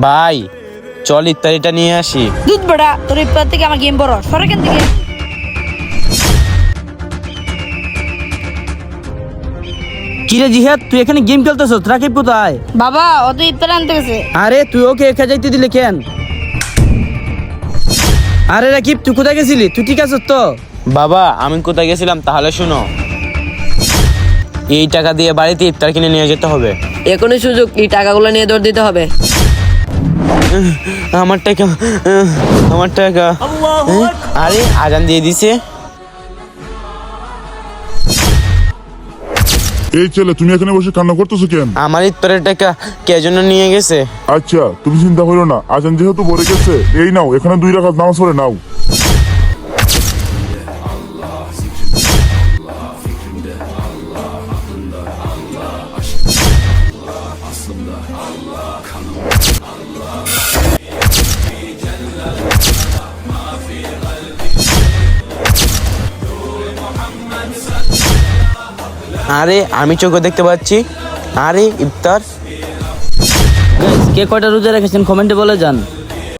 ভাই চল ইফতারিটা নিয়ে আসি। দুধ বেড়া তোর ইফতার থেকে আমার গেম বড় সর এখান থেকে। কিরে জিহাদ, তুই এখানে গেম খেলতেছ? রাকিব কোথায়? বাবা ও তো ইফতার আনতে গেছে। আরে তুই ওকে একা যাইতে দিলে কেন? আরে রাকিব, তুই কোথায় গেছিলি? তুই ঠিক আছিস তো? বাবা আমি কোথায় গেছিলাম তাহলে শুনো, এই টাকা দিয়ে বাড়িতে ইফতার কিনে নিয়ে যেতে হবে। এখনই সুযোগ, এই টাকাগুলো নিয়ে দৌড় দিতে হবে। আমার টাকা, আমার টাকা। আরে আজান দিয়ে দিছে। এই ছেলে, তুমি এখানে বসে কান্না করতেছো কেন? আমার ইফতারের টাকা কে জন্য নিয়ে গেছে? আচ্ছা, তুমি চিন্তা করো না, আজান যেহেতু পড়ে গেছে, এই নাও, এখানে 2 রাকাত নামাজ পড়ে নাও। আরে আমি চোখে দেখতে পাচ্ছি। আরে ইফতার। গাইস, কে কয়টা রোজা রেখেছেন কমেন্টে বলে যান।